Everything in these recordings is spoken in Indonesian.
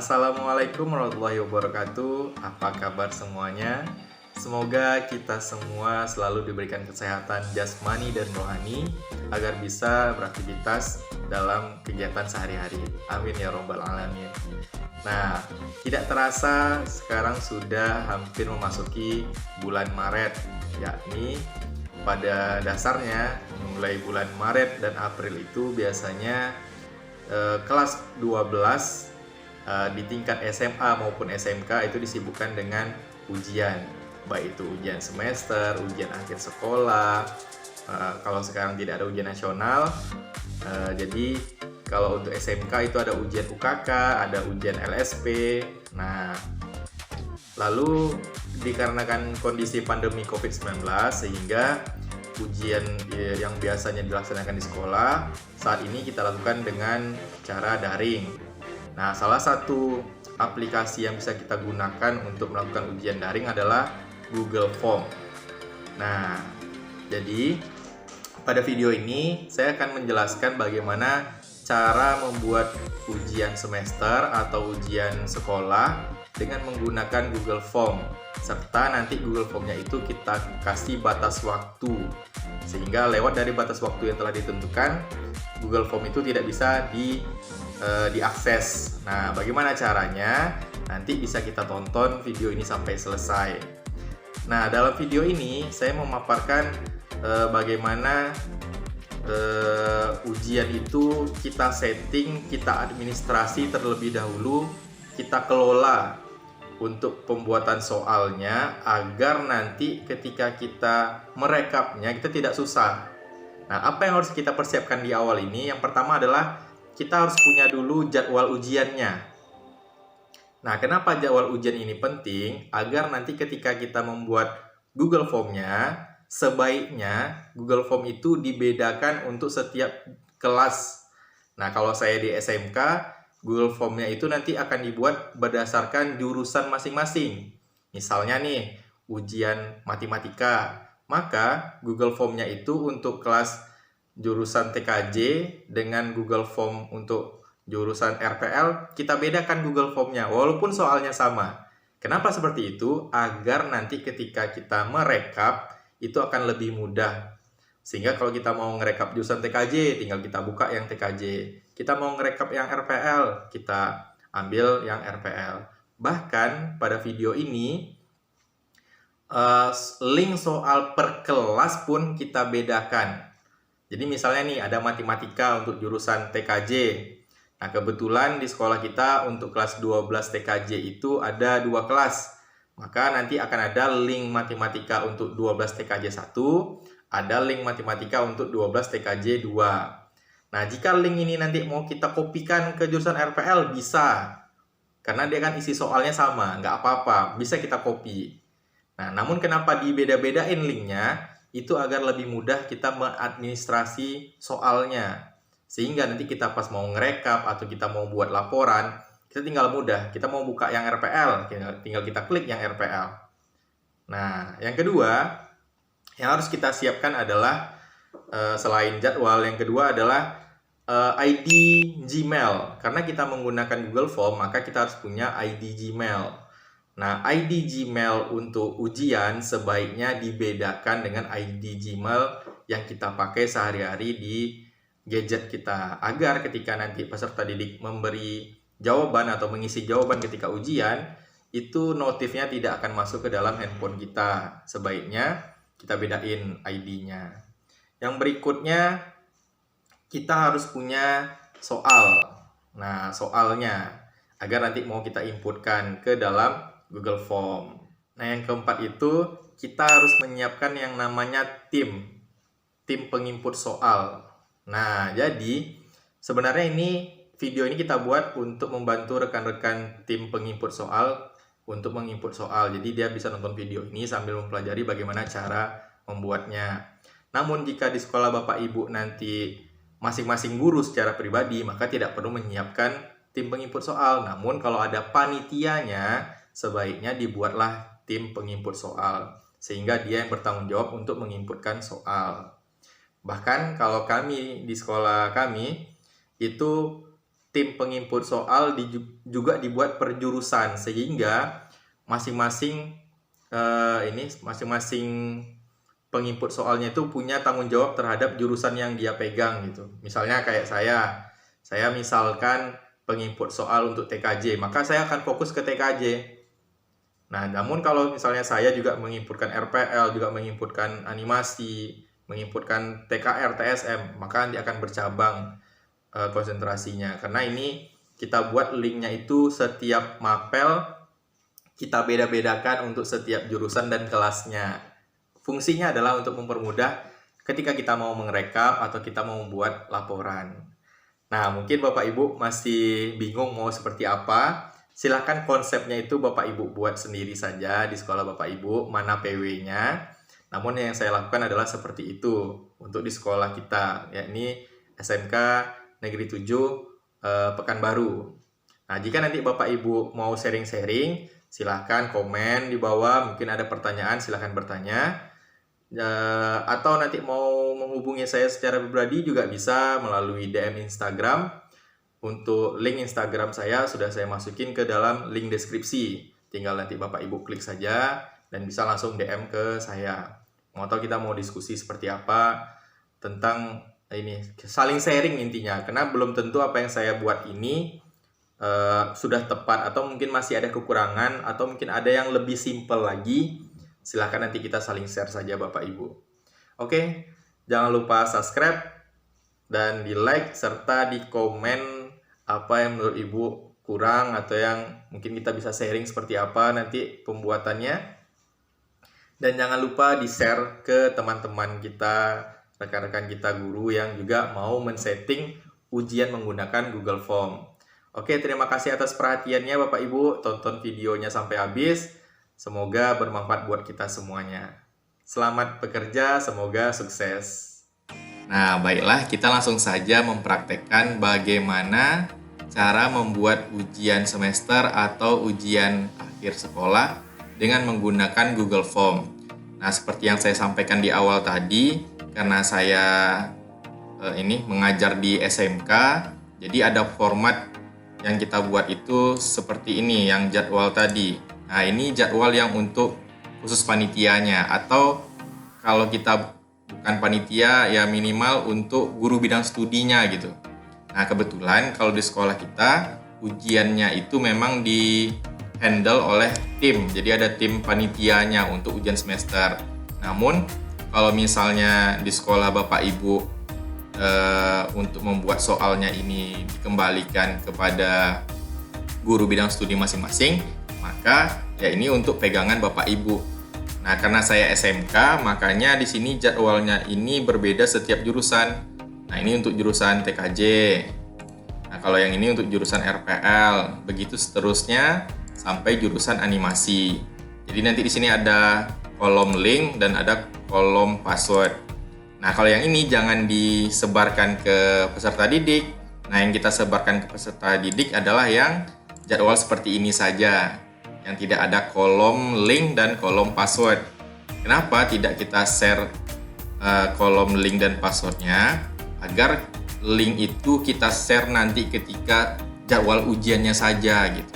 Assalamualaikum warahmatullahi wabarakatuh. Apa kabar semuanya? Semoga kita semua selalu diberikan kesehatan jasmani dan rohani agar bisa beraktivitas dalam kegiatan sehari-hari. Amin ya robbal alamin. Nah, tidak terasa sekarang sudah hampir memasuki bulan Maret, yakni pada dasarnya mulai bulan Maret dan April itu biasanya kelas 12 di tingkat SMA maupun SMK itu disibukkan dengan ujian, baik itu ujian semester, ujian akhir sekolah. Kalau sekarang tidak ada ujian nasional, jadi kalau untuk SMK itu ada ujian UKK, ada ujian LSP. Nah, lalu dikarenakan kondisi pandemi COVID-19 sehingga ujian yang biasanya dilaksanakan di sekolah saat ini kita lakukan dengan cara daring. Nah, salah satu aplikasi yang bisa kita gunakan untuk melakukan ujian daring adalah Google Form. Nah, jadi pada video ini saya akan menjelaskan bagaimana cara membuat ujian semester atau ujian sekolah dengan menggunakan Google Form. Serta nanti Google Form-nya itu kita kasih batas waktu. Sehingga lewat dari batas waktu yang telah ditentukan, Google Form itu tidak bisa diakses. Nah, bagaimana caranya? Nanti bisa kita tonton video ini sampai selesai. Nah, dalam video ini saya memaparkan bagaimana ujian itu kita setting, kita administrasi terlebih dahulu, kita kelola untuk pembuatan soalnya agar nanti ketika kita merekapnya kita tidak susah. Nah, apa yang harus kita persiapkan di awal ini? Yang pertama adalah kita harus punya dulu jadwal ujiannya. Nah, kenapa jadwal ujian ini penting? Agar nanti ketika kita membuat Google Form-nya, sebaiknya Google Form itu dibedakan untuk setiap kelas. Nah, kalau saya di SMK, Google Form-nya itu nanti akan dibuat berdasarkan jurusan masing-masing. Misalnya nih, ujian matematika, maka Google Form-nya itu untuk kelas jurusan TKJ dengan Google Form untuk jurusan RPL, kita bedakan Google Form-nya walaupun soalnya sama. Kenapa seperti itu? Agar nanti ketika kita merekap itu akan lebih mudah. Sehingga kalau kita mau ngerekap jurusan TKJ, tinggal kita buka yang TKJ. Kita mau ngerekap yang RPL, kita ambil yang RPL. Bahkan pada video ini, link soal per kelas pun kita bedakan. Jadi misalnya nih ada matematika untuk jurusan TKJ. Nah, kebetulan di sekolah kita untuk kelas 12 TKJ itu ada 2 kelas. Maka nanti akan ada link matematika untuk 12 TKJ 1, ada link matematika untuk 12 TKJ 2. Nah, jika link ini nanti mau kita kopikan ke jurusan RPL bisa. Karena dia kan isi soalnya sama, nggak apa-apa, bisa kita copy. Nah, namun kenapa dibeda-bedain linknya? Itu agar lebih mudah kita mengadministrasi soalnya. Sehingga nanti kita pas mau ngerekap atau kita mau buat laporan, kita tinggal mudah. Kita mau buka yang RPL, tinggal kita klik yang RPL. Nah, yang kedua, yang harus kita siapkan adalah selain jadwal, yang kedua adalah ID Gmail. Karena kita menggunakan Google Form, maka kita harus punya ID Gmail. Nah, ID Gmail untuk ujian sebaiknya dibedakan dengan ID Gmail yang kita pakai sehari-hari di gadget kita. Agar ketika nanti peserta didik memberi jawaban atau mengisi jawaban ketika ujian, itu notifnya tidak akan masuk ke dalam handphone kita. Sebaiknya kita bedain ID-nya. Yang berikutnya, kita harus punya soal. Nah, soalnya agar nanti mau kita inputkan ke dalam Google Form. Nah, yang keempat itu kita harus menyiapkan yang namanya tim penginput soal. Nah, jadi sebenarnya video ini kita buat untuk membantu rekan-rekan tim penginput soal untuk menginput soal. Jadi dia bisa nonton video ini sambil mempelajari bagaimana cara membuatnya. Namun jika di sekolah Bapak Ibu nanti masing-masing guru secara pribadi, maka tidak perlu menyiapkan tim penginput soal. Namun kalau ada panitianya, sebaiknya dibuatlah tim penginput soal. Sehingga dia yang bertanggung jawab untuk menginputkan soal. Bahkan kalau kami di sekolah kami, itu tim penginput soal juga dibuat per jurusan, sehingga masing-masing penginput soalnya itu punya tanggung jawab terhadap jurusan yang dia pegang gitu. Misalnya kayak saya misalkan penginput soal untuk TKJ, maka saya akan fokus ke TKJ. Nah, namun kalau misalnya saya juga menginputkan RPL, juga menginputkan animasi, menginputkan TKR, TSM, maka nanti akan bercabang konsentrasinya. Karena ini kita buat linknya itu setiap mapel kita beda-bedakan untuk setiap jurusan dan kelasnya. Fungsinya adalah untuk mempermudah ketika kita mau merekap atau kita mau membuat laporan. Nah, mungkin Bapak Ibu masih bingung mau seperti apa. Silahkan konsepnya itu Bapak Ibu buat sendiri saja di sekolah Bapak Ibu, mana PW-nya. Namun yang saya lakukan adalah seperti itu untuk di sekolah kita, yakni SMK Negeri 7 Pekanbaru. Nah, jika nanti Bapak Ibu mau sharing-sharing, silahkan komen di bawah, mungkin ada pertanyaan silahkan bertanya. Atau nanti mau menghubungi saya secara pribadi juga bisa melalui DM Instagram. Untuk link Instagram saya sudah saya masukin ke dalam link deskripsi. Tinggal nanti Bapak Ibu klik saja dan bisa langsung DM ke saya. Mau tahu kita mau diskusi seperti apa tentang ini, saling sharing intinya. Karena belum tentu apa yang saya buat ini sudah tepat, atau mungkin masih ada kekurangan, atau mungkin ada yang lebih simpel lagi. Silahkan nanti kita saling share saja Bapak Ibu. Oke, jangan lupa subscribe dan di like serta di komen apa yang menurut Ibu kurang atau yang mungkin kita bisa sharing seperti apa nanti pembuatannya. Dan jangan lupa di-share ke teman-teman kita, rekan-rekan kita guru yang juga mau men-setting ujian menggunakan Google Form. Oke, terima kasih atas perhatiannya Bapak Ibu. Tonton videonya sampai habis. Semoga bermanfaat buat kita semuanya. Selamat bekerja, semoga sukses. Nah, baiklah, kita langsung saja mempraktekkan bagaimana cara membuat ujian semester atau ujian akhir sekolah dengan menggunakan Google Form. Nah, seperti yang saya sampaikan di awal tadi, karena saya mengajar di SMK, jadi ada format yang kita buat itu seperti ini, yang jadwal tadi. Nah, ini jadwal yang untuk khusus panitianya, atau kalau kita bukan panitia ya minimal untuk guru bidang studinya gitu. Nah, kebetulan kalau di sekolah kita ujiannya itu memang di handle oleh tim. Jadi ada tim panitianya untuk ujian semester. Namun kalau misalnya di sekolah Bapak Ibu untuk membuat soalnya ini dikembalikan kepada guru bidang studi masing-masing, maka ya ini untuk pegangan Bapak Ibu. Nah, karena saya SMK, makanya di sini jadwalnya ini berbeda setiap jurusan. Nah, ini untuk jurusan TKJ. Nah, kalau yang ini untuk jurusan RPL. Begitu seterusnya sampai jurusan animasi. Jadi nanti di sini ada kolom link dan ada kolom password. Nah, kalau yang ini jangan disebarkan ke peserta didik. Nah, yang kita sebarkan ke peserta didik adalah yang jadwal seperti ini saja, yang tidak ada kolom link dan kolom password. Kenapa tidak kita share kolom link dan passwordnya? Agar link itu kita share nanti ketika jadwal ujiannya saja gitu.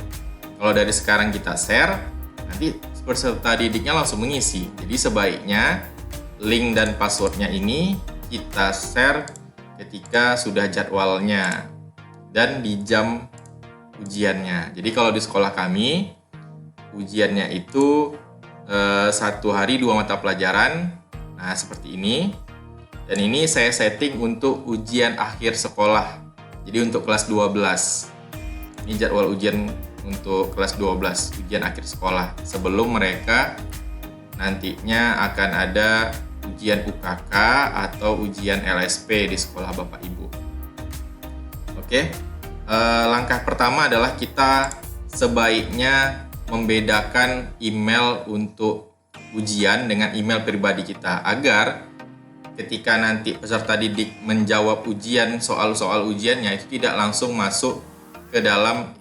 Kalau dari sekarang kita share, nanti peserta didiknya langsung mengisi. Jadi sebaiknya link dan passwordnya ini kita share ketika sudah jadwalnya dan di jam ujiannya. Jadi kalau di sekolah kami ujiannya itu 1 hari 2 mata pelajaran. Nah, seperti ini. Dan ini saya setting untuk ujian akhir sekolah. Jadi untuk kelas 12. Ini jadwal ujian untuk kelas 12, ujian akhir sekolah. Sebelum mereka nantinya akan ada ujian UKK atau ujian LSP di sekolah Bapak Ibu. Oke. Langkah pertama adalah kita sebaiknya membedakan email untuk ujian dengan email pribadi kita, agar ketika nanti peserta didik menjawab ujian, soal-soal ujiannya itu tidak langsung masuk ke dalam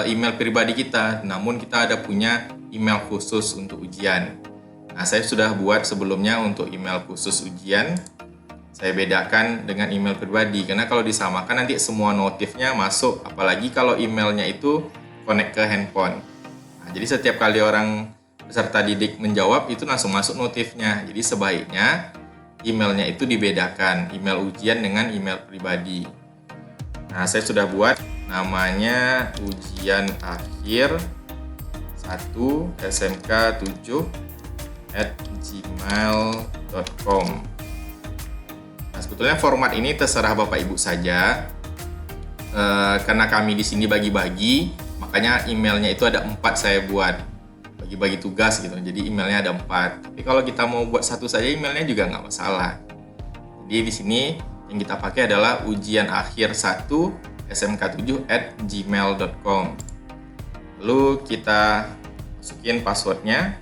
email pribadi kita, namun kita ada punya email khusus untuk ujian. Nah, saya sudah buat sebelumnya untuk email khusus ujian. saya bedakan dengan email pribadi, karena kalau disamakan nanti semua notifnya masuk, apalagi kalau emailnya itu connect ke handphone. Nah, jadi setiap kali orang peserta didik menjawab itu langsung masuk notifnya. Jadi sebaiknya emailnya itu dibedakan, email ujian dengan email pribadi. Nah, saya sudah buat namanya ujian akhir 1 smk7@gmail.com. Nah, sebetulnya format ini terserah Bapak Ibu saja. Karena kami di sini bagi-bagi, makanya emailnya itu ada 4 saya buat. Bagi-bagi tugas gitu. Jadi emailnya ada 4. Tapi kalau kita mau buat satu saja emailnya juga nggak masalah. Jadi di sini yang kita pakai adalah ujian akhir 1 smk7@gmail.com. Lalu kita masukin passwordnya.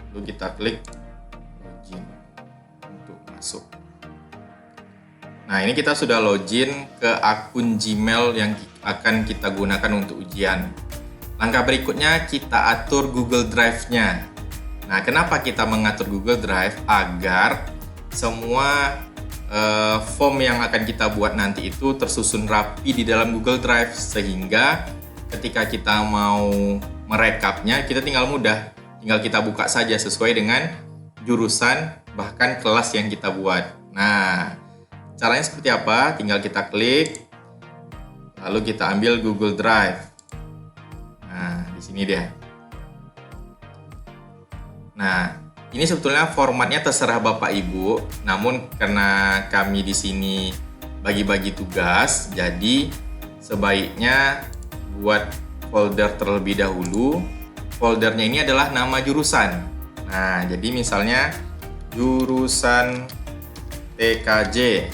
Lalu kita klik login untuk masuk. Nah, ini kita sudah login ke akun Gmail yang akan kita gunakan untuk ujian. Langkah berikutnya kita atur Google Drive-nya. Nah, kenapa kita mengatur Google Drive? Agar semua form yang akan kita buat nanti itu tersusun rapi di dalam Google Drive, sehingga ketika kita mau merekapnya kita tinggal kita buka saja sesuai dengan jurusan bahkan kelas yang kita buat. Nah, caranya seperti apa? Tinggal kita klik, lalu kita ambil Google Drive. Nah, di sini dia. Nah, ini sebetulnya formatnya terserah Bapak Ibu, namun karena kami di sini bagi-bagi tugas, jadi sebaiknya buat folder terlebih dahulu. Foldernya ini adalah nama jurusan. Nah, jadi misalnya jurusan TKJ.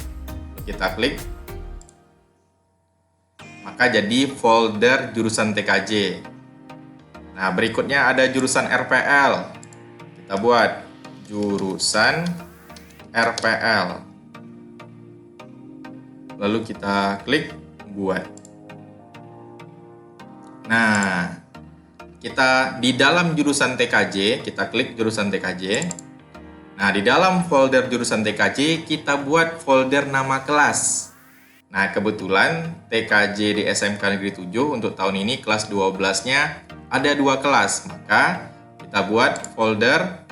Kita klik, maka jadi folder jurusan TKJ. Nah, berikutnya ada jurusan RPL. Kita buat jurusan RPL. Lalu kita klik buat. Nah, kita di dalam jurusan TKJ, kita klik jurusan TKJ. Nah, di dalam folder jurusan TKJ kita buat folder nama kelas. Nah, kebetulan TKJ di SMK Negeri 7 untuk tahun ini kelas 12-nya ada 2 kelas, maka kita buat folder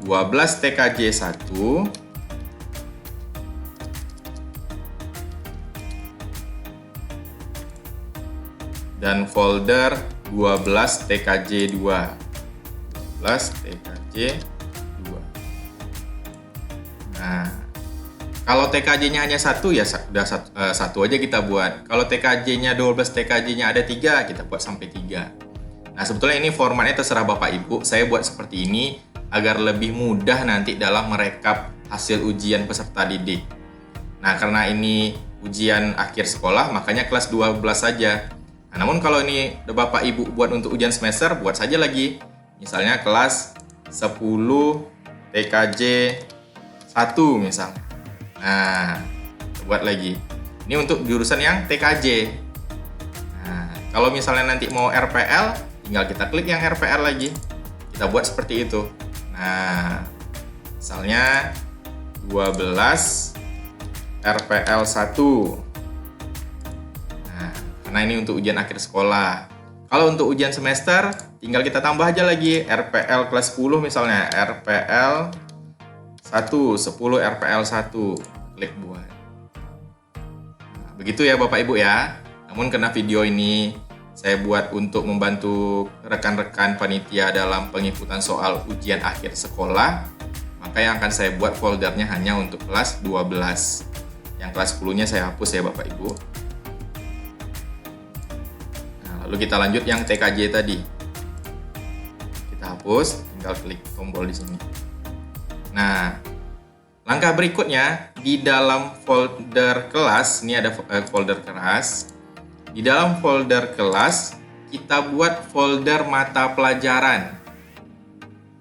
12 TKJ 1 dan folder 12 TKJ 2. 12 TKJ 2. Nah, kalau TKJ-nya hanya 1 ya sudah satu aja kita buat. Kalau TKJ-nya 12 TKJ-nya ada 3, kita buat sampai 3. Nah, sebetulnya ini formatnya terserah Bapak Ibu. Saya buat seperti ini agar lebih mudah nanti dalam merekap hasil ujian peserta didik. Nah, karena ini ujian akhir sekolah, makanya kelas 12 saja. Nah, namun kalau ini Bapak Ibu buat untuk ujian semester, buat saja lagi. Misalnya kelas 10 TKJ 1 misal. Nah, buat lagi. Ini untuk jurusan yang TKJ. Nah, kalau misalnya nanti mau RPL, tinggal kita klik yang RPL lagi. Kita buat seperti itu. Nah, misalnya 12 RPL 1. Nah, karena ini untuk ujian akhir sekolah. Kalau untuk ujian semester, tinggal kita tambah aja lagi RPL kelas 10 misalnya. RPL 1, 10 RPL 1. Klik buat. Nah, begitu ya Bapak Ibu ya. Namun karena video ini saya buat untuk membantu rekan-rekan panitia dalam pengikutan soal ujian akhir sekolah, maka yang akan saya buat foldernya hanya untuk kelas 12. Yang kelas 10-nya saya hapus ya Bapak Ibu. Nah, lalu kita lanjut yang TKJ tadi. Kita hapus, tinggal klik tombol di sini. Nah, langkah berikutnya di dalam folder kelas, ini ada folder kelas. Di dalam folder kelas, kita buat folder mata pelajaran.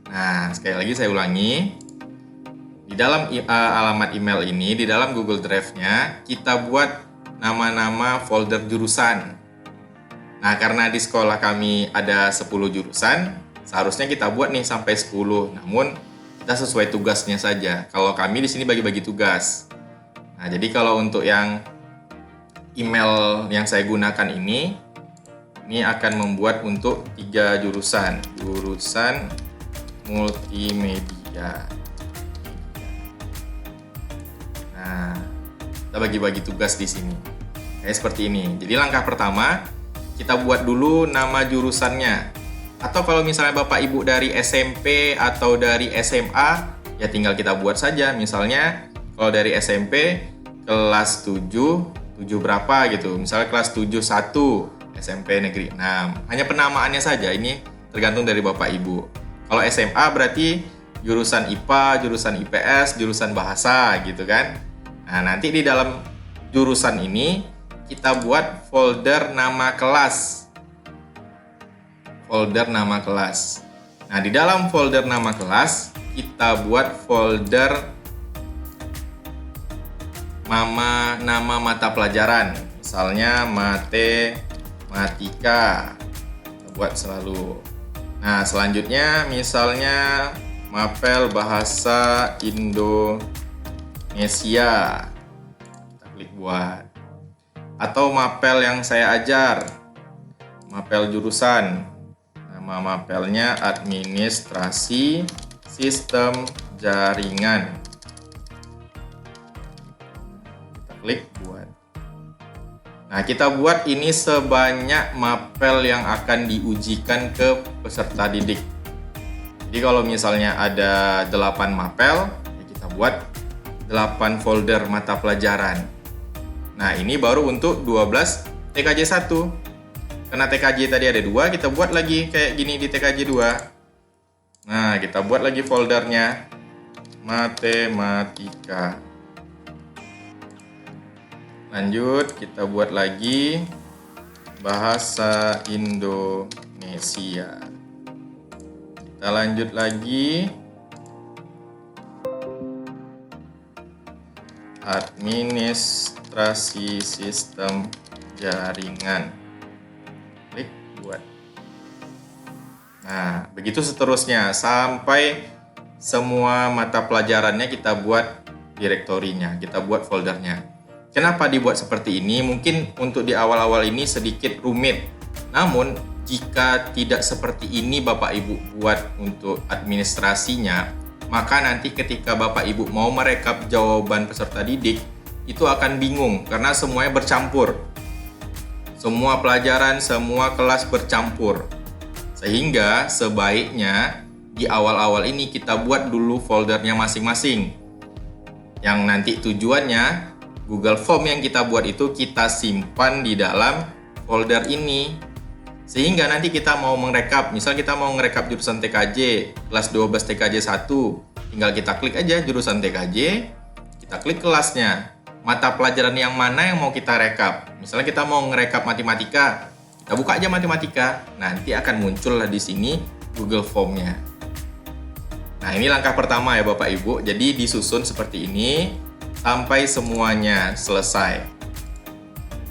Nah, sekali lagi saya ulangi. Di dalam alamat email ini, di dalam Google Drive-nya, kita buat nama-nama folder jurusan. Nah, karena di sekolah kami ada 10 jurusan, seharusnya kita buat nih sampai 10. Namun, Kita sesuai tugasnya saja. Kalau kami di sini bagi-bagi tugas. Nah, jadi kalau untuk yang email yang saya gunakan ini akan membuat untuk 3 jurusan. Jurusan multimedia. Nah, kita bagi-bagi tugas di sini. Kayak seperti ini. Jadi langkah pertama, kita buat dulu nama jurusannya. Atau kalau misalnya Bapak Ibu dari SMP atau dari SMA, ya tinggal kita buat saja. Misalnya kalau dari SMP kelas 7 berapa gitu. Misalnya kelas 71 SMP Negeri 6. Hanya penamaannya saja, ini tergantung dari Bapak Ibu. Kalau SMA berarti jurusan IPA, jurusan IPS, jurusan bahasa gitu kan. Nah, nanti di dalam jurusan ini kita buat folder nama kelas. Folder nama kelas. Nah, di dalam folder nama kelas kita buat folder nama mata pelajaran. Misalnya matematika. Kita buat selalu. Nah, selanjutnya misalnya mapel bahasa Indonesia. Kita klik buat. Atau mapel yang saya ajar. Mapel jurusan. Nama mapelnya administrasi sistem jaringan. Kita klik buat. Nah, kita buat ini sebanyak mapel yang akan diujikan ke peserta didik. Jadi kalau misalnya ada 8 mapel, ya kita buat 8 folder mata pelajaran. Nah, ini baru untuk 12 TKJ 1. Karena TKJ tadi ada 2, kita buat lagi kayak gini di TKJ 2. Nah, kita buat lagi foldernya matematika. Lanjut, kita buat lagi bahasa Indonesia. Kita lanjut lagi administrasi sistem jaringan. Klik buat. Nah, begitu seterusnya sampai semua mata pelajarannya kita buat direktorinya, kita buat foldernya. Kenapa dibuat seperti ini? Mungkin untuk di awal-awal ini sedikit rumit. Namun, jika tidak seperti ini Bapak Ibu buat untuk administrasinya, maka nanti ketika Bapak Ibu mau merekap jawaban peserta didik, itu akan bingung karena semuanya bercampur. Semua pelajaran, semua kelas bercampur. Sehingga sebaiknya di awal-awal ini kita buat dulu foldernya masing-masing. Yang nanti tujuannya Google Form yang kita buat itu kita simpan di dalam folder ini. Sehingga nanti kita mau merekap, misal kita mau merekap jurusan TKJ, kelas 12 TKJ 1, tinggal kita klik aja jurusan TKJ, kita klik kelasnya. Mata pelajaran yang mana yang mau kita rekap. Misalnya kita mau ngerekap matematika, kita buka aja matematika. Nanti akan muncul lah di sini Google Form-nya. Nah, ini langkah pertama ya Bapak Ibu. Jadi disusun seperti ini sampai semuanya selesai.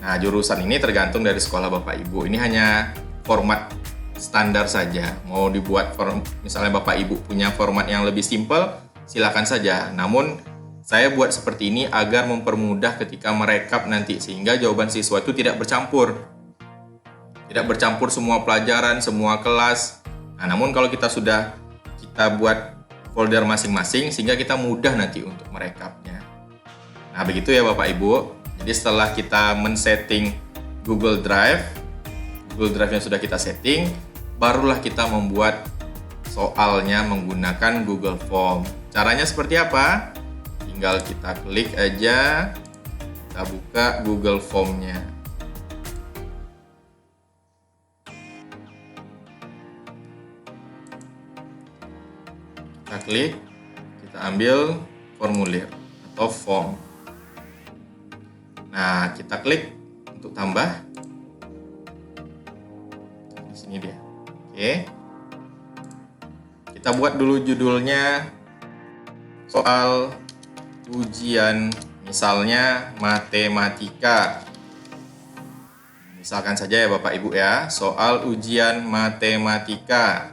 Nah, jurusan ini tergantung dari sekolah Bapak Ibu. Ini hanya format standar saja. Mau dibuat misalnya Bapak Ibu punya format yang lebih simpel, silakan saja. Namun saya buat seperti ini agar mempermudah ketika merekap nanti, sehingga jawaban siswa itu tidak bercampur. Tidak bercampur semua pelajaran, semua kelas. Nah, namun kalau kita buat folder masing-masing, sehingga kita mudah nanti untuk merekapnya. Nah, begitu ya Bapak Ibu. Jadi setelah kita men-setting Google Drive yang sudah kita setting, barulah kita membuat soalnya menggunakan Google Form. Caranya seperti apa? Tinggal kita klik aja, kita buka Google Form-nya. Kita klik, kita ambil formulir atau form. Nah, kita klik untuk tambah. Di sini dia. Oke. Kita buat dulu judulnya soal ujian, misalnya matematika. Misalkan saja ya Bapak Ibu ya, soal ujian matematika.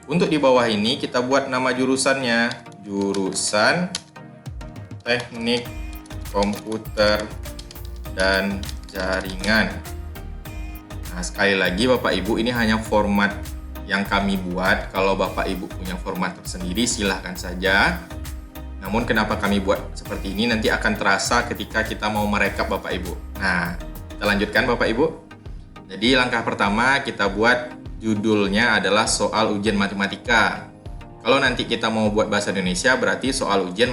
Untuk di bawah ini kita buat nama jurusannya, jurusan Teknik Komputer dan Jaringan. Nah, sekali lagi Bapak Ibu, ini hanya format yang kami buat. Kalau Bapak Ibu punya format tersendiri silahkan saja. Namun kenapa kami buat seperti ini nanti akan terasa ketika kita mau merekap Bapak Ibu. Nah, kita lanjutkan Bapak Ibu. Jadi langkah pertama kita buat judulnya adalah soal ujian matematika. Kalau nanti kita mau buat bahasa Indonesia berarti soal ujian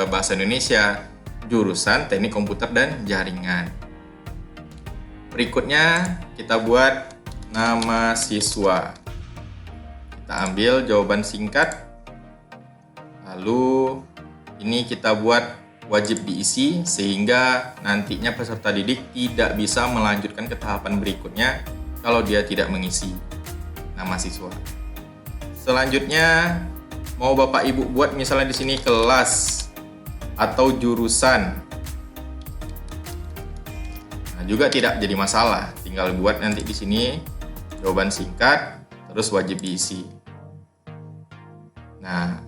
bahasa Indonesia jurusan Teknik Komputer dan Jaringan. Berikutnya kita buat nama siswa. Kita ambil jawaban singkat. Lalu ini kita buat wajib diisi sehingga nantinya peserta didik tidak bisa melanjutkan ke tahapan berikutnya kalau dia tidak mengisi nama siswa. Selanjutnya mau Bapak Ibu buat misalnya di sini kelas atau jurusan. Nah, juga tidak jadi masalah, tinggal buat nanti di sini jawaban singkat terus wajib diisi. Nah,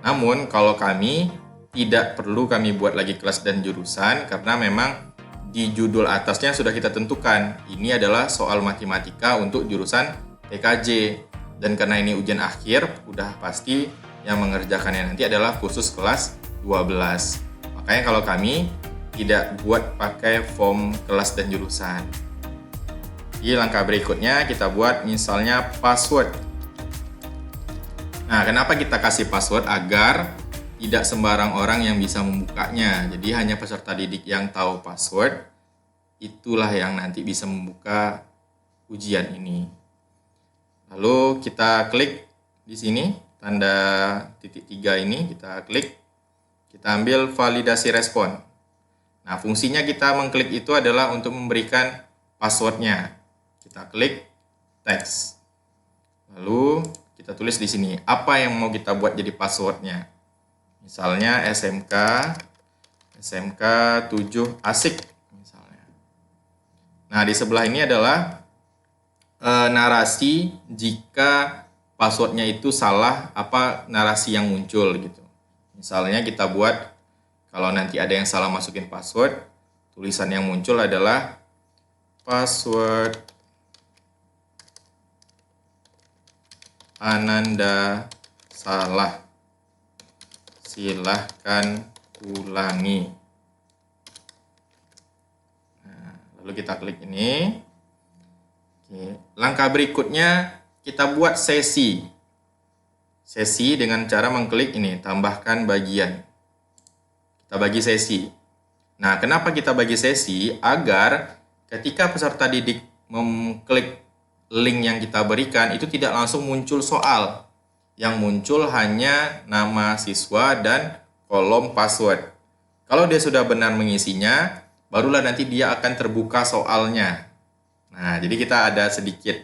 namun kalau kami tidak perlu kami buat lagi kelas dan jurusan karena memang di judul atasnya sudah kita tentukan. Ini adalah soal matematika untuk jurusan TKJ. Dan karena ini ujian akhir, udah pasti yang mengerjakannya nanti adalah khusus kelas 12. Makanya kalau kami tidak buat pakai form kelas dan jurusan. Di langkah berikutnya kita buat misalnya password. Nah, kenapa kita kasih password? Agar tidak sembarang orang yang bisa membukanya. Jadi hanya peserta didik yang tahu password, itulah yang nanti bisa membuka ujian ini. Lalu kita klik di sini, tanda titik 3 ini, kita klik. Kita ambil validasi respon. Nah, fungsinya kita mengklik itu adalah untuk memberikan passwordnya. Kita klik teks. Lalu kita tulis di sini apa yang mau kita buat jadi passwordnya. Misalnya SMK 7 asik misalnya. Nah, di sebelah ini adalah narasi jika passwordnya itu salah, apa narasi yang muncul gitu. Misalnya kita buat kalau nanti ada yang salah masukin password, tulisan yang muncul adalah password Ananda salah. Silahkan ulangi. Nah, lalu kita klik ini. Oke. Langkah berikutnya kita buat sesi. Sesi dengan cara mengklik ini, tambahkan bagian. Kita bagi sesi. Nah, kenapa kita bagi sesi? Agar ketika peserta didik mengklik link yang kita berikan itu tidak langsung muncul soal. Yang muncul hanya nama siswa dan kolom password. Kalau dia sudah benar mengisinya, barulah nanti dia akan terbuka soalnya. Nah, jadi kita ada sedikit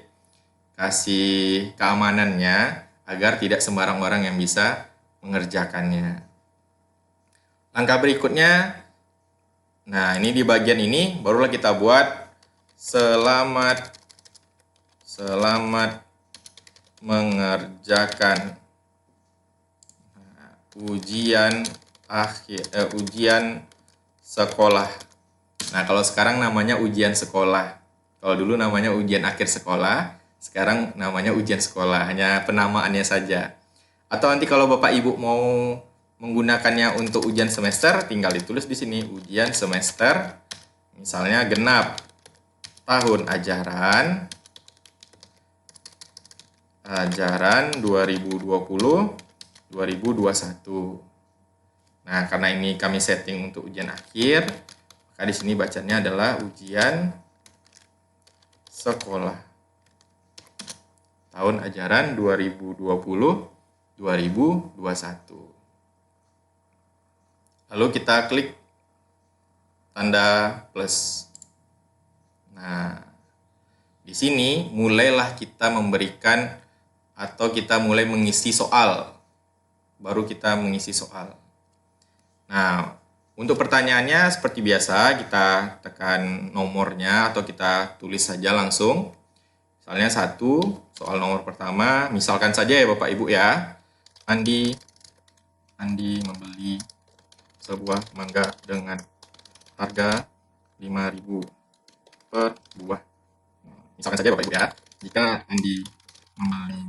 kasih keamanannya agar tidak sembarang orang yang bisa mengerjakannya. Langkah berikutnya, nah ini di bagian ini barulah kita buat selamat mengerjakan ujian sekolah. Nah, kalau sekarang namanya ujian sekolah. Kalau dulu namanya ujian akhir sekolah, sekarang namanya ujian sekolah, hanya penamaannya saja. Atau nanti kalau Bapak Ibu mau menggunakannya untuk ujian semester, tinggal ditulis di sini ujian semester. Misalnya genap tahun ajaran 2020-2021. Nah, karena ini kami setting untuk ujian akhir, maka di sini bacanya adalah ujian sekolah tahun ajaran 2020-2021. Lalu kita klik tanda plus. Nah, di sini mulailah kita memberikan atau kita mulai mengisi soal. Baru kita mengisi soal. Nah, untuk pertanyaannya seperti biasa kita tekan nomornya atau kita tulis saja langsung. Misalnya 1, soal nomor pertama, misalkan saja ya Bapak Ibu ya. Andi Andi membeli sebuah mangga dengan harga 5.000 per buah. Misalkan saja Bapak Ibu ya, jika Andi membeli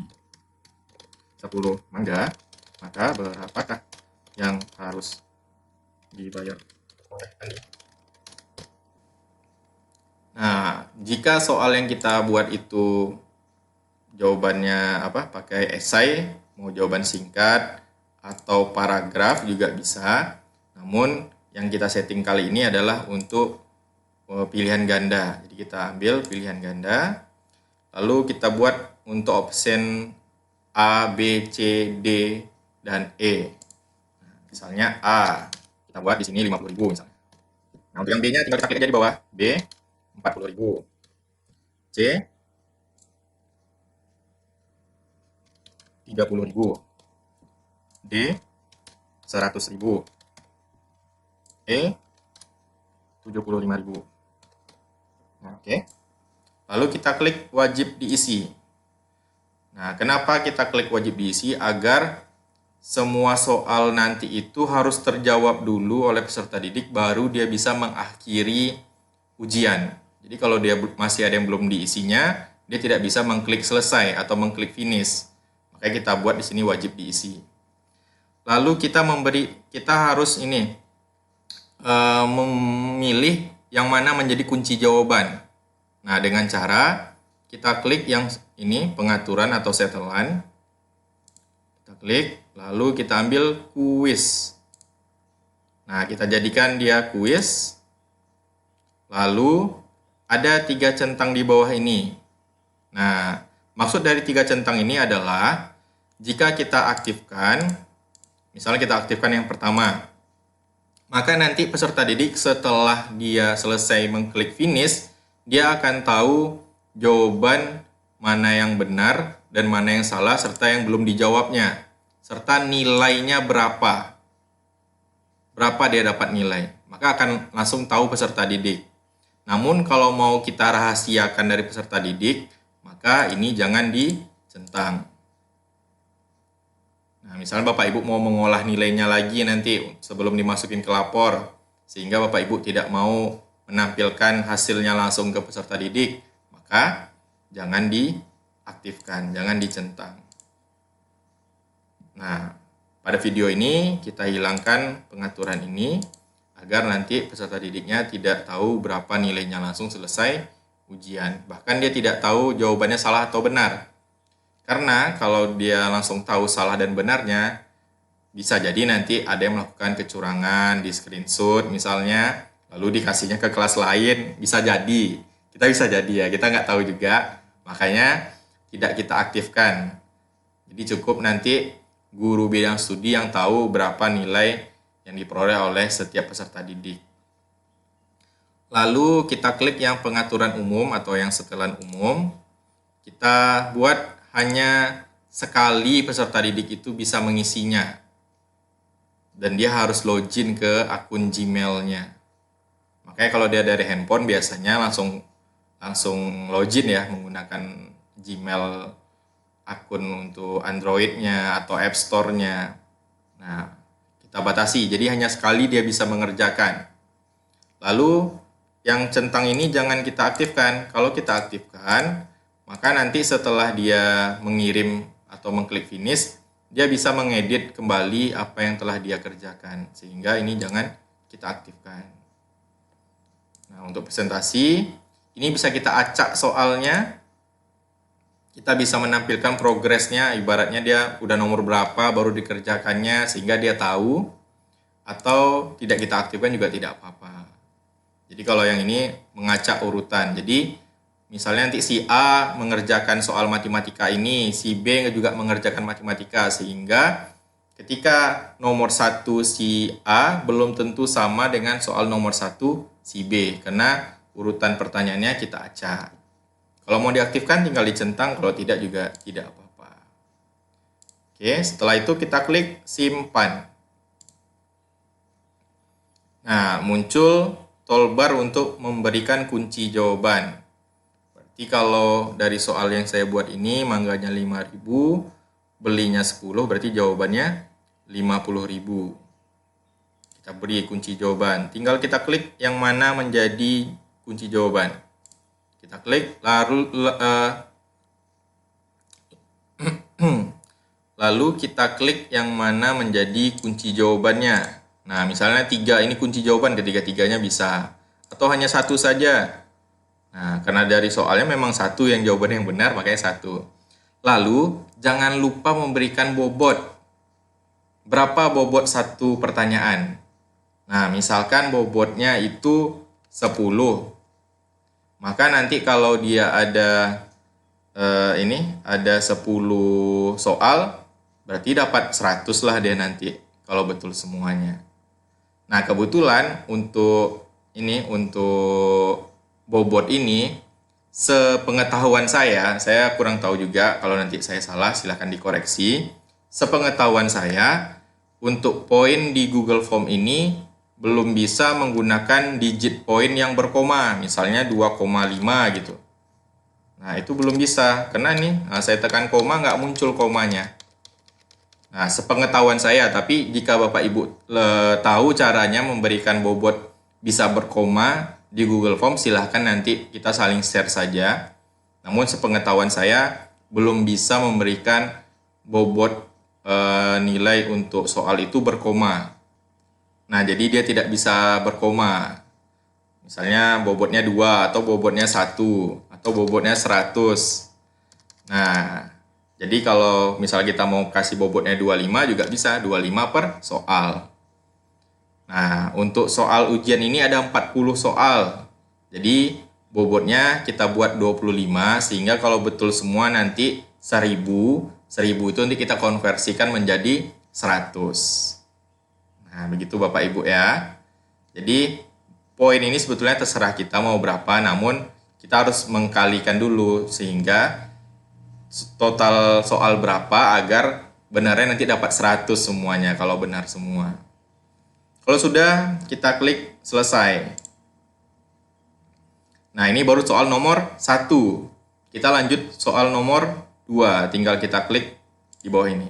10 mangga, maka berapakah yang harus dibayar oleh Andi? Nah, jika soal yang kita buat itu jawabannya pakai esai, mau jawaban singkat atau paragraf juga bisa. Namun yang kita setting kali ini adalah untuk pilihan ganda. Jadi kita ambil pilihan ganda, lalu kita buat untuk option A, B, C, D, dan E. Nah, misalnya A, kita buat di sini 50.000 misalnya. Nah, untuk yang B-nya tinggal kita klik aja di bawah. B, 40.000. C, 30.000. D, 100.000. E, 75.000. Nah, oke. Lalu kita klik wajib diisi. Nah, kenapa kita klik wajib diisi? Agar semua soal nanti itu harus terjawab dulu oleh peserta didik, baru dia bisa mengakhiri ujian. Jadi kalau dia masih ada yang belum diisinya, dia tidak bisa mengklik selesai atau mengklik finish. Makanya kita buat di sini wajib diisi. Lalu kita harus memilih yang mana menjadi kunci jawaban. Nah, dengan cara kita klik yang ini, pengaturan atau setelan. Kita klik, lalu kita ambil kuis. Nah, kita jadikan dia kuis. Lalu ada 3 centang di bawah ini. Nah, maksud dari 3 centang ini adalah jika kita aktifkan, misalnya kita aktifkan yang pertama, maka nanti peserta didik setelah dia selesai mengklik finish, dia akan tahu jawaban mana yang benar dan mana yang salah, serta yang belum dijawabnya, serta nilainya berapa dia dapat nilai. Maka akan langsung tahu peserta didik. Namun kalau mau kita rahasiakan dari peserta didik, maka ini jangan dicentang. Nah, misalnya Bapak Ibu mau mengolah nilainya lagi nanti sebelum dimasukin ke lapor, sehingga Bapak Ibu tidak mau menampilkan hasilnya langsung ke peserta didik, maka jangan diaktifkan, jangan dicentang. Nah, pada video ini kita hilangkan pengaturan ini agar nanti peserta didiknya tidak tahu berapa nilainya langsung selesai ujian. Bahkan dia tidak tahu jawabannya salah atau benar. Karena kalau dia langsung tahu salah dan benarnya, bisa jadi nanti ada yang melakukan kecurangan di screenshot misalnya, lalu dikasihnya ke kelas lain, bisa jadi. Kita bisa jadi ya, kita nggak tahu juga. Makanya tidak kita aktifkan. Jadi cukup nanti guru bidang studi yang tahu berapa nilai yang diperoleh oleh setiap peserta didik. Lalu kita klik yang pengaturan umum atau yang setelan umum. Kita buat hanya sekali peserta didik itu bisa mengisinya. Dan dia harus login ke akun Gmail-nya. Makanya kalau dia dari handphone biasanya langsung login ya menggunakan Gmail akun untuk Android-nya atau App Store-nya. Nah, kita batasi, jadi hanya sekali dia bisa mengerjakan. Lalu yang centang ini jangan kita aktifkan. Kalau kita aktifkan, maka nanti setelah dia mengirim atau mengklik finish, dia bisa mengedit kembali apa yang telah dia kerjakan. Sehingga ini jangan kita aktifkan. Nah, untuk presentasi, ini bisa kita acak soalnya. Kita bisa menampilkan progresnya, ibaratnya dia udah nomor berapa baru dikerjakannya, sehingga dia tahu. Atau tidak kita aktifkan juga tidak apa-apa. Jadi kalau yang ini mengacak urutan. Jadi misalnya nanti si A mengerjakan soal matematika ini, si B juga mengerjakan matematika, sehingga ketika nomor 1 si A belum tentu sama dengan soal nomor 1 si B, karena urutan pertanyaannya kita acak. Kalau mau diaktifkan tinggal dicentang, kalau tidak juga tidak apa-apa. Oke, setelah itu kita klik simpan. Nah, muncul toolbar untuk memberikan kunci jawaban. Berarti kalau dari soal yang saya buat ini, mangganya 5.000, belinya 10, berarti jawabannya 50.000. Kita beri kunci jawaban. Tinggal kita klik yang mana menjadi kunci jawaban. Kita klik, lalu kita klik yang mana menjadi kunci jawabannya. Nah, misalnya 3 ini kunci jawaban, ketiga-tiganya bisa. Atau hanya satu saja. Nah, karena dari soalnya memang satu yang jawaban yang benar, makanya satu. Lalu, jangan lupa memberikan bobot. Berapa bobot satu pertanyaan? Nah, misalkan bobotnya itu 10. Maka nanti kalau dia ada ada 10 soal, berarti dapat 100 lah dia nanti kalau betul semuanya. Nah, kebetulan untuk bobot ini, sepengetahuan saya kurang tahu juga, kalau nanti saya salah silahkan dikoreksi. Sepengetahuan saya, untuk poin di Google Form ini belum bisa menggunakan digit poin yang berkoma, misalnya 2,5 gitu. Nah, itu belum bisa, karena saya tekan koma nggak muncul komanya. Nah, sepengetahuan saya, tapi jika Bapak Ibu tahu caranya memberikan bobot bisa berkoma di Google Form, silahkan nanti kita saling share saja. Namun sepengetahuan saya belum bisa memberikan bobot nilai untuk soal itu berkoma. Nah, jadi dia tidak bisa berkoma. Misalnya bobotnya 2 atau bobotnya 1 atau bobotnya 100. Nah, jadi kalau misalnya kita mau kasih bobotnya 25 juga bisa, 25 per soal. Nah, untuk soal ujian ini ada 40 soal. Jadi bobotnya kita buat 25, sehingga kalau betul semua nanti 1000 itu nanti kita konversikan menjadi 100. Nah, begitu Bapak Ibu ya. Jadi poin ini sebetulnya terserah kita mau berapa, namun kita harus mengkalikan dulu sehingga total soal berapa agar benarnya nanti dapat 100 semuanya kalau benar semua. Kalau sudah, kita klik selesai. Nah, ini baru soal nomor 1. Kita lanjut soal nomor 2, tinggal kita klik di bawah ini.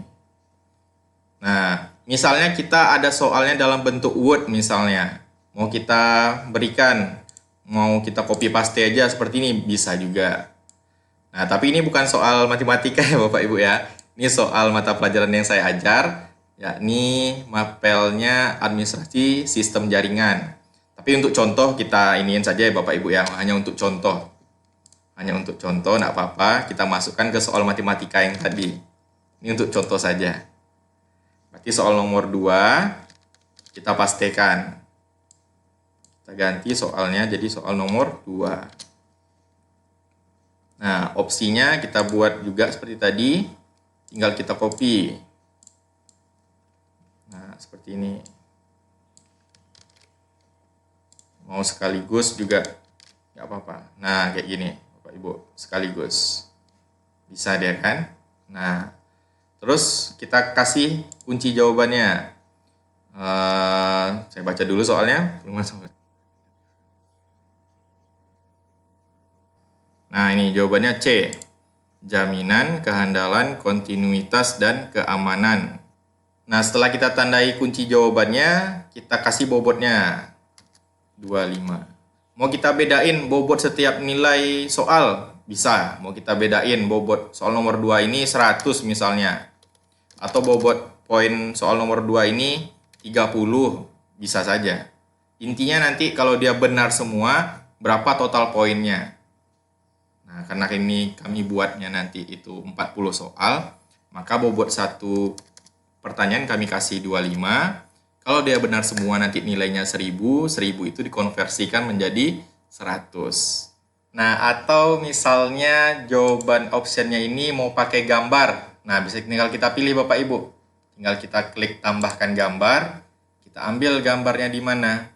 Nah, misalnya kita ada soalnya dalam bentuk Word misalnya. Mau kita berikan, mau kita copy paste aja seperti ini, bisa juga. Nah, tapi ini bukan soal matematika ya Bapak Ibu ya. Ini soal mata pelajaran yang saya ajar, yakni mapelnya administrasi sistem jaringan. Tapi untuk contoh kita iniin saja ya Bapak Ibu ya, hanya untuk contoh. Hanya untuk contoh, enggak apa-apa, kita masukkan ke soal matematika yang tadi. Ini untuk contoh saja. Berarti soal nomor 2, kita pastikan. Kita ganti soalnya jadi soal nomor 2. Nah, opsinya kita buat juga seperti tadi, tinggal kita copy. Nah, seperti ini. Mau sekaligus juga nggak apa-apa. Nah, kayak gini, Bapak Ibu, sekaligus. Bisa deh kan? Nah, terus kita kasih kunci jawabannya. Saya baca dulu soalnya. Nah, ini jawabannya C. Jaminan, kehandalan, kontinuitas, dan keamanan. Nah, setelah kita tandai kunci jawabannya, kita kasih bobotnya. 25. Mau kita bedain bobot setiap nilai soal? Bisa. Mau kita bedain bobot soal nomor 2 ini 100 misalnya. Atau bobot poin soal nomor 2 ini 30. Bisa saja. Intinya nanti kalau dia benar semua, berapa total poinnya. Nah, karena ini kami buatnya nanti itu 40 soal, maka bobot satu pertanyaan kami kasih 25. Kalau dia benar semua nanti nilainya 1000 itu dikonversikan menjadi 100. Nah, atau misalnya jawaban optionnya ini mau pakai gambar. Nah, bisa tinggal kita pilih Bapak Ibu. Tinggal kita klik tambahkan gambar, kita ambil gambarnya di mana.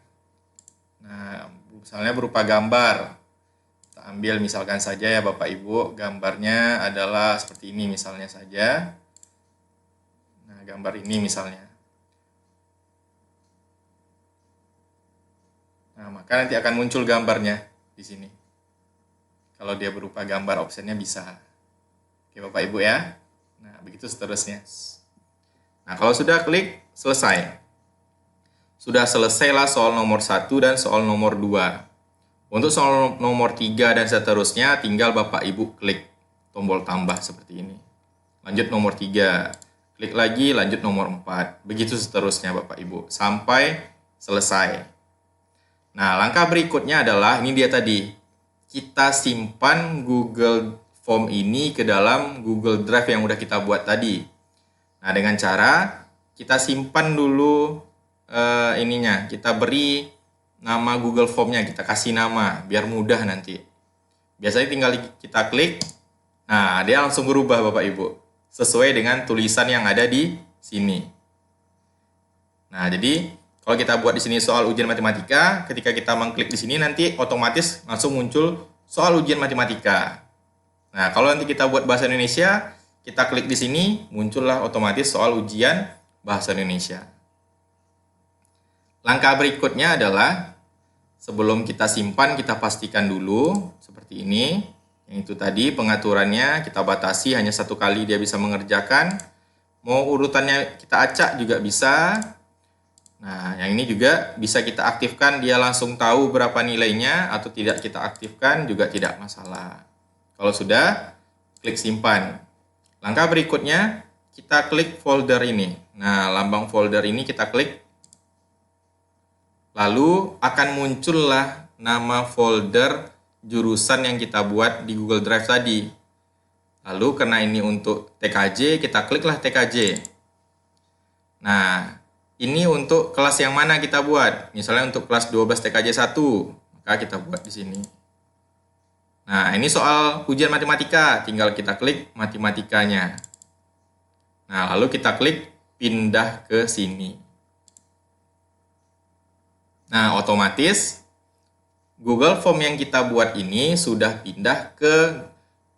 Nah, misalnya berupa gambar. Ambil misalkan saja ya Bapak Ibu, gambarnya adalah seperti ini misalnya saja. Nah, gambar ini misalnya. Nah, maka nanti akan muncul gambarnya di sini. Kalau dia berupa gambar, optionnya bisa. Oke Bapak Ibu ya. Nah, begitu seterusnya. Nah, kalau sudah klik, selesai. Sudah selesailah soal nomor 1 dan soal nomor 2. Untuk soal nomor 3 dan seterusnya, tinggal Bapak Ibu klik tombol tambah seperti ini. Lanjut nomor 3. Klik lagi, lanjut nomor 4. Begitu seterusnya Bapak Ibu, sampai selesai. Nah, langkah berikutnya adalah, ini dia tadi. Kita simpan Google Form ini ke dalam Google Drive yang udah kita buat tadi. Nah, dengan cara kita simpan dulu kita beri nama Google Form-nya, kita kasih nama biar mudah nanti. Biasanya tinggal kita klik, nah dia langsung berubah Bapak Ibu, sesuai dengan tulisan yang ada di sini. Nah, jadi kalau kita buat di sini soal ujian matematika, ketika kita mengklik di sini nanti otomatis langsung muncul soal ujian matematika. Nah, kalau nanti kita buat bahasa Indonesia, kita klik di sini, muncullah otomatis soal ujian bahasa Indonesia. Langkah berikutnya adalah sebelum kita simpan, kita pastikan dulu seperti ini. Yang itu tadi pengaturannya kita batasi hanya 1 kali dia bisa mengerjakan. Mau urutannya kita acak juga bisa. Nah, yang ini juga bisa kita aktifkan, dia langsung tahu berapa nilainya, atau tidak kita aktifkan juga tidak masalah. Kalau sudah, klik simpan. Langkah berikutnya, kita klik folder ini. Nah, lambang folder ini kita klik. Lalu akan muncullah nama folder jurusan yang kita buat di Google Drive tadi. Lalu karena ini untuk TKJ, kita kliklah TKJ. Nah, ini untuk kelas yang mana kita buat? Misalnya untuk kelas 12 TKJ 1, maka kita buat di sini. Nah, ini soal ujian matematika, tinggal kita klik matematikanya. Nah, lalu kita klik pindah ke sini. Nah, otomatis Google Form yang kita buat ini sudah pindah ke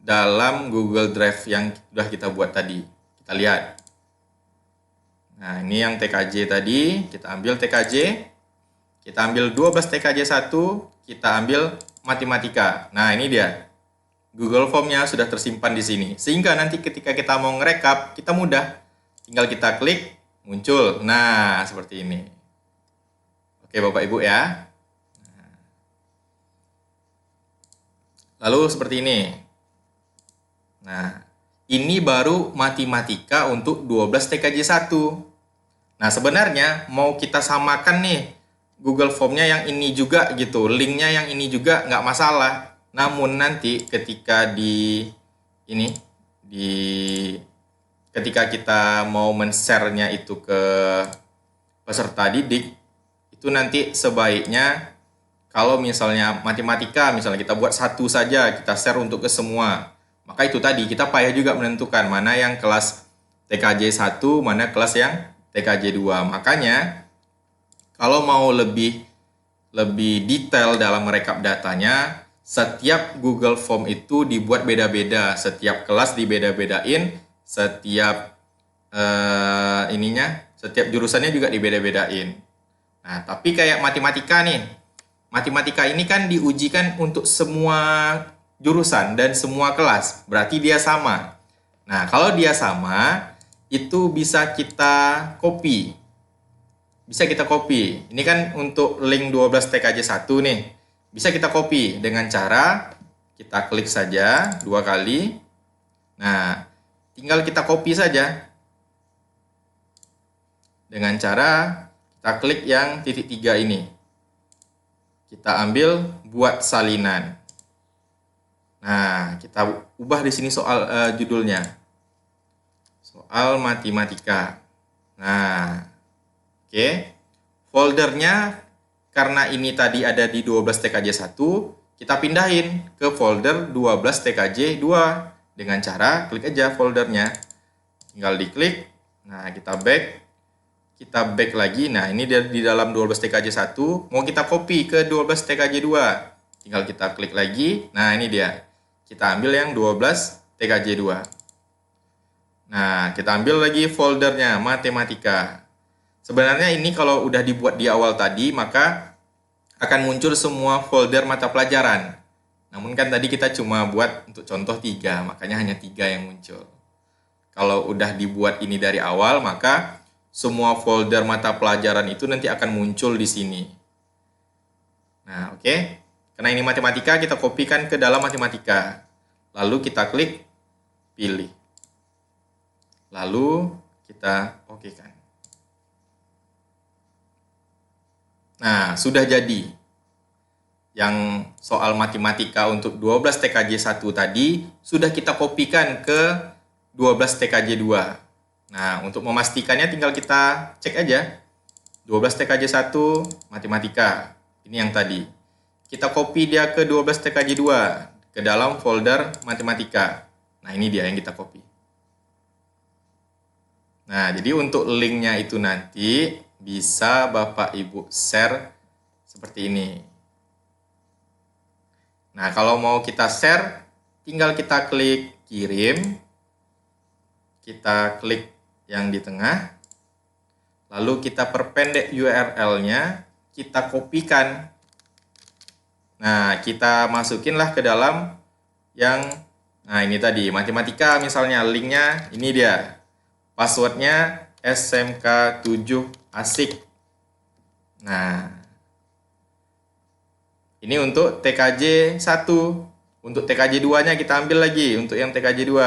dalam Google Drive yang sudah kita buat tadi. Kita lihat. Nah, ini yang TKJ tadi, kita ambil TKJ. Kita ambil 12 TKJ 1, kita ambil matematika. Nah, ini dia. Google Form-nya sudah tersimpan di sini. Sehingga nanti ketika kita mau ngerekap, kita mudah. Tinggal kita klik, muncul. Nah, seperti ini. Oke Bapak Ibu ya. Lalu seperti ini. Nah, ini baru matematika untuk 12 TKJ 1. Nah, sebenarnya mau kita samakan nih Google Form-nya yang ini juga gitu, linknya yang ini juga nggak masalah. Namun nanti ketika ketika kita mau men-share-nya itu ke peserta didik, itu nanti sebaiknya kalau misalnya matematika, misalnya kita buat satu saja, kita share untuk ke semua. Maka itu tadi, kita payah juga menentukan mana yang kelas TKJ 1, mana kelas yang TKJ 2. Makanya, kalau mau lebih detail dalam merekap datanya, setiap Google Form itu dibuat beda-beda. Setiap kelas dibeda-bedain, setiap setiap jurusannya juga dibeda-bedain. Nah, tapi kayak matematika nih. Matematika ini kan diujikan untuk semua jurusan dan semua kelas. Berarti dia sama. Nah, kalau dia sama, itu bisa kita copy. Bisa kita copy. Ini kan untuk link 12 TKJ 1 nih. Bisa kita copy dengan cara kita klik saja 2 kali. Nah, tinggal kita copy saja. Dengan cara kita klik yang titik 3 ini. Kita ambil buat salinan. Nah, kita ubah di sini soal judulnya. Soal matematika. Nah, oke. Foldernya karena ini tadi ada di 12 TKJ 1, kita pindahin ke folder 12 TKJ 2 dengan cara klik aja foldernya. Tinggal diklik. Nah, kita back. Kita back lagi. Nah, ini di dalam 12 TKJ 1. Mau kita copy ke 12 TKJ 2. Tinggal kita klik lagi. Nah, ini dia. Kita ambil yang 12 TKJ 2. Nah, kita ambil lagi foldernya, matematika. Sebenarnya ini kalau udah dibuat di awal tadi, maka akan muncul semua folder mata pelajaran. Namun kan tadi kita cuma buat untuk contoh 3, makanya hanya 3 yang muncul. Kalau udah dibuat ini dari awal, maka semua folder mata pelajaran itu nanti akan muncul di sini. Nah, oke. Karena ini matematika, kita kopikan ke dalam matematika. Lalu kita klik pilih. Lalu kita okekan. Nah, sudah jadi. Yang soal matematika untuk 12 TKJ 1 tadi sudah kita kopikan ke 12 TKJ 2. Nah, untuk memastikannya tinggal kita cek aja. 12 TKJ 1 matematika. Ini yang tadi. Kita copy dia ke 12 TKJ 2 ke dalam folder matematika. Nah, ini dia yang kita copy. Nah, jadi untuk linknya itu nanti bisa Bapak Ibu share seperti ini. Nah, kalau mau kita share, tinggal kita klik kirim. Kita klik yang di tengah. Lalu kita perpendek URL-nya, kita kopikan. Nah, kita masukinlah ke dalam yang, nah ini tadi, matematika misalnya, linknya ini dia. Passwordnya SMK7 asik. Nah, ini untuk TKJ 1. Untuk TKJ 2-nya kita ambil lagi, untuk yang TKJ 2.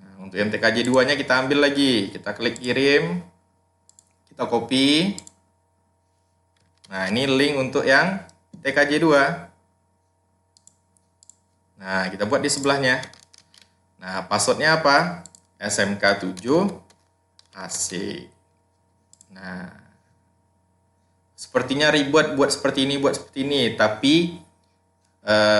Nah, untuk yang TKJ 2-nya kita ambil lagi. Kita klik kirim, kita copy. Nah, ini link untuk yang TKJ 2. Nah, kita buat di sebelahnya. Nah, passwordnya apa? SMK7 asik. Nah, sepertinya ribet buat seperti ini, tapi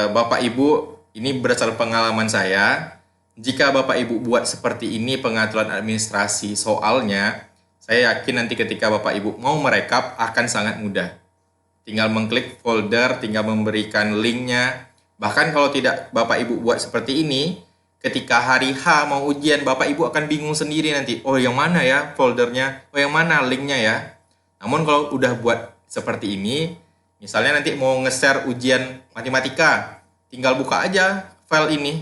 Bapak Ibu, ini berdasarkan pengalaman saya, jika Bapak Ibu buat seperti ini pengaturan administrasi soalnya, saya yakin nanti ketika Bapak Ibu mau merekap akan sangat mudah. Tinggal mengklik folder, tinggal memberikan linknya. Bahkan kalau tidak Bapak Ibu buat seperti ini, ketika hari H mau ujian, Bapak Ibu akan bingung sendiri nanti. Oh, yang mana ya foldernya? Oh, yang mana linknya ya? Namun kalau udah buat seperti ini, misalnya nanti mau nge-share ujian matematika, tinggal buka aja file ini.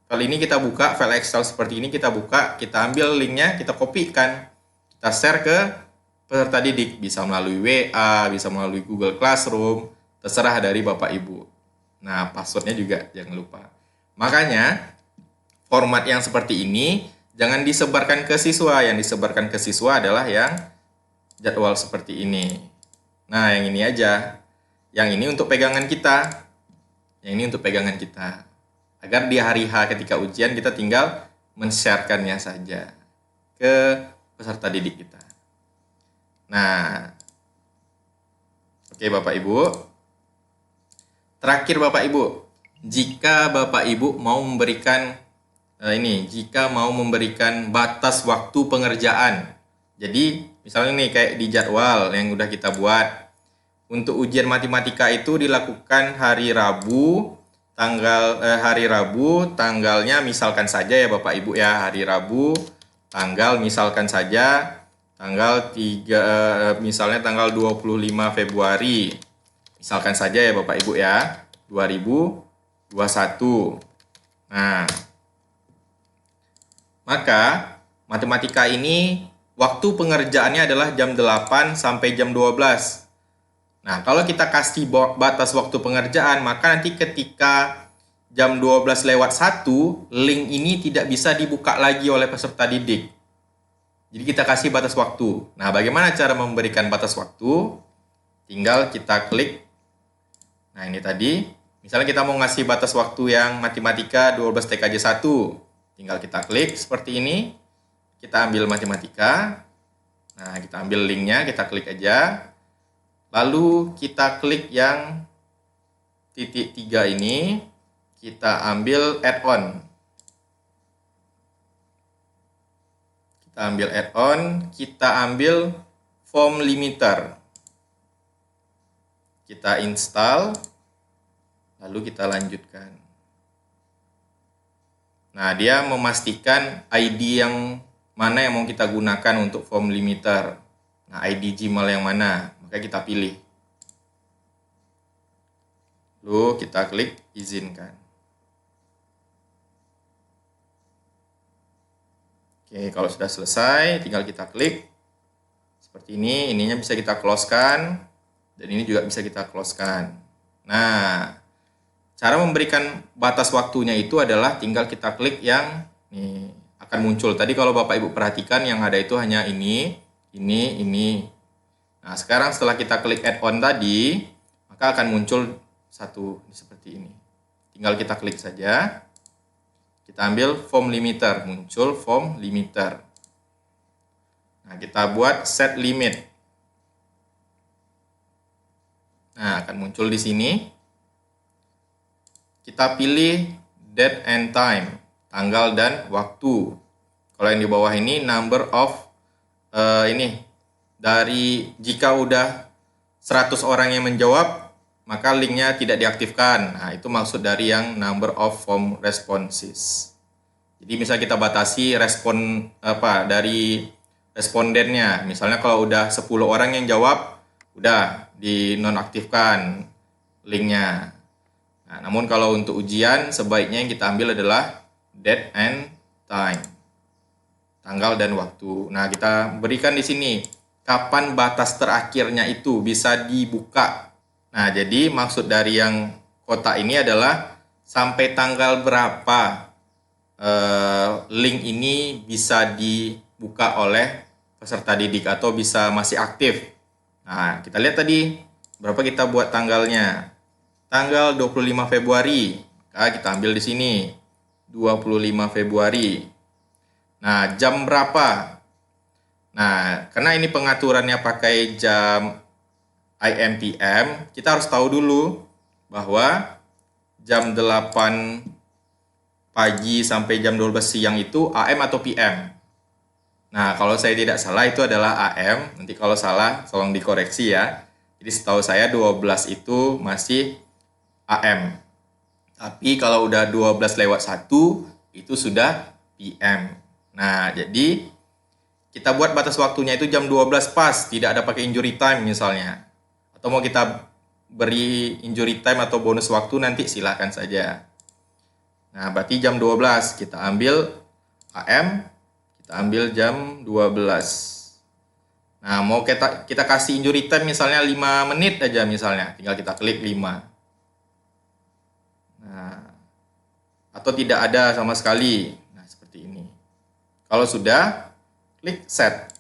File ini kita buka, file Excel seperti ini kita buka, kita ambil linknya, kita kopikan. Kita share ke peserta didik, bisa melalui WA, bisa melalui Google Classroom, terserah dari Bapak Ibu. Nah, passwordnya juga jangan lupa. Makanya, format yang seperti ini jangan disebarkan ke siswa. Yang disebarkan ke siswa adalah yang jadwal seperti ini. Nah, yang ini aja. Yang ini untuk pegangan kita. Yang ini untuk pegangan kita. Agar di hari H ketika ujian kita tinggal men-share-kannya saja ke peserta didik kita. Nah, oke Bapak Ibu. Terakhir Bapak Ibu, jika Bapak Ibu mau memberikan jika mau memberikan batas waktu pengerjaan. Jadi, misalnya nih kayak di jadwal yang udah kita buat. Untuk ujian matematika itu dilakukan hari Rabu, tanggalnya misalkan saja ya Bapak Ibu ya, hari Rabu, tanggal misalkan saja tanggal 3, misalnya tanggal 25 Februari. Misalkan saja ya Bapak Ibu ya, 2021. Nah, maka matematika ini waktu pengerjaannya adalah jam 8 sampai jam 12. Nah, kalau kita kasih batas waktu pengerjaan, maka nanti ketika jam 12:01, link ini tidak bisa dibuka lagi oleh peserta didik. Jadi kita kasih batas waktu. Nah, bagaimana cara memberikan batas waktu? Tinggal kita klik. Nah, ini tadi. Misalnya kita mau ngasih batas waktu yang matematika 12 TKJ 1. Tinggal kita klik seperti ini. Kita ambil matematika. Nah, kita ambil linknya, kita klik aja. Lalu kita klik yang titik 3 ini. Kita ambil add-on. Kita ambil add-on, kita ambil form limiter. Kita install, lalu kita lanjutkan. Nah, dia memastikan ID yang mana yang mau kita gunakan untuk form limiter. Nah, ID Gmail yang mana, maka kita pilih. Lalu kita klik izinkan. Oke, kalau sudah selesai, tinggal kita klik seperti ini. Ininya bisa kita close-kan, dan ini juga bisa kita close-kan. Nah, cara memberikan batas waktunya itu adalah tinggal kita klik yang nih akan muncul. Tadi kalau Bapak Ibu perhatikan yang ada itu hanya ini. Nah, sekarang setelah kita klik add-on tadi, maka akan muncul satu seperti ini. Tinggal kita klik saja. Kita ambil form limiter, muncul form limiter. Nah, kita buat set limit. Nah, akan muncul di sini. Kita pilih date and time, tanggal dan waktu. Kalau yang di bawah ini number of ini dari jika udah 100 orang yang menjawab, maka linknya tidak diaktifkan. Nah, itu maksud dari yang number of form responses. Jadi misalnya kita batasi respon dari respondennya. Misalnya kalau udah 10 orang yang jawab, udah dinonaktifkan linknya. Nah, namun kalau untuk ujian, sebaiknya yang kita ambil adalah date and time, tanggal dan waktu. Nah, kita berikan di sini kapan batas terakhirnya itu bisa dibuka. Nah, jadi maksud dari yang kotak ini adalah sampai tanggal berapa link ini bisa dibuka oleh peserta didik atau bisa masih aktif. Nah, kita lihat tadi berapa kita buat tanggalnya. Tanggal 25 Februari. Maka kita ambil di sini 25 Februari. Nah, jam berapa? Nah, karena ini pengaturannya pakai jam AM PM, kita harus tahu dulu bahwa jam 8 pagi sampai jam 12 siang itu AM atau PM. Nah, kalau saya tidak salah itu adalah AM. Nanti kalau salah, tolong dikoreksi ya. Jadi setahu saya 12 itu masih AM. Tapi kalau udah 12:01, itu sudah PM. Nah, jadi kita buat batas waktunya itu jam 12 pas, tidak ada pakai injury time misalnya. Atau mau kita beri injury time atau bonus waktu nanti silakan saja. Nah, berarti jam 12 kita ambil AM, kita ambil jam 12. Nah, mau kita kasih injury time misalnya 5 menit aja misalnya, tinggal kita klik 5. Nah, atau tidak ada sama sekali. Nah, seperti ini. Kalau sudah, klik set.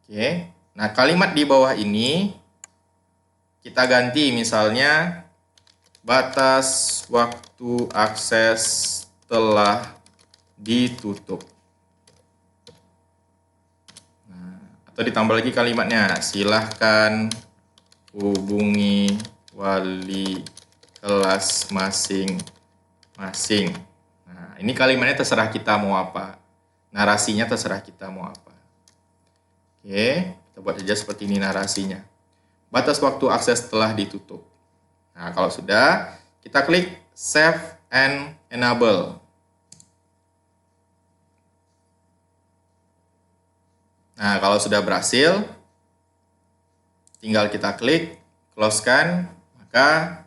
Oke. Nah, kalimat di bawah ini kita ganti misalnya batas waktu akses telah ditutup. Nah, atau ditambah lagi kalimatnya, silahkan hubungi wali kelas masing-masing. Nah, ini kalimatnya terserah kita mau apa. Narasinya terserah kita mau apa. Oke, kita buat saja seperti ini narasinya. Batas waktu akses telah ditutup. Nah, kalau sudah, kita klik Save and Enable. Nah, kalau sudah berhasil, tinggal kita klik, close-kan, maka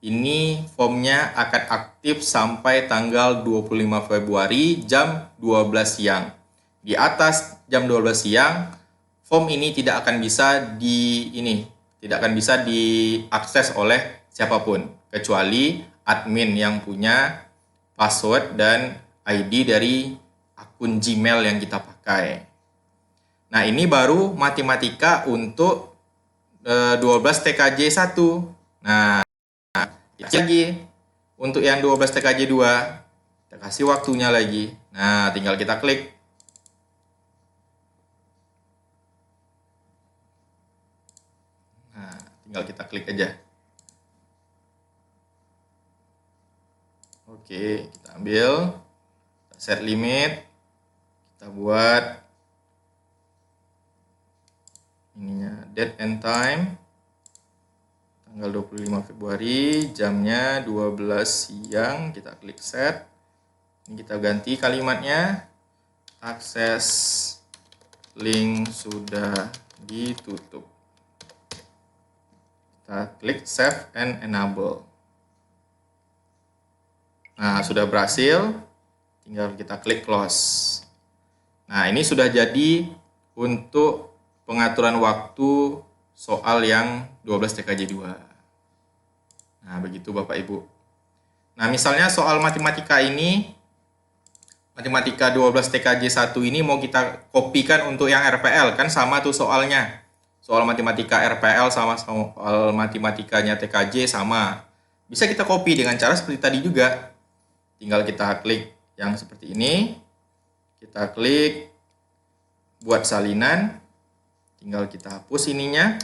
ini formnya akan aktif sampai tanggal 25 Februari jam 12 siang. Di atas jam 12 siang, form ini tidak akan bisa diakses oleh siapapun kecuali admin yang punya password dan ID dari akun Gmail yang kita pakai. Nah, ini baru matematika untuk 12 TKJ 1. Nah, lagi untuk yang 12 TKJ 2, kita kasih waktunya lagi. Nah, tinggal kita klik. Nah, tinggal kita klik aja. Oke, kita ambil, kita set limit, kita buat ininya date and time, tanggal 25 Februari, jamnya 12 siang, kita klik set. Ini kita ganti kalimatnya, akses link sudah ditutup. Kita klik Save and Enable. Nah, sudah berhasil. tinggal kita klik close. Nah, ini sudah jadi untuk pengaturan waktu soal yang 12 TKJ 2. Nah, begitu Bapak Ibu. Nah, misalnya soal matematika ini, matematika 12 TKJ 1 ini mau kita kopikan untuk yang RPL, kan sama tuh soalnya. Soal matematika RPL sama soal matematikanya TKJ sama. Bisa kita copy dengan cara seperti tadi juga. Tinggal kita klik yang seperti ini. Kita klik buat salinan. Tinggal kita hapus ininya.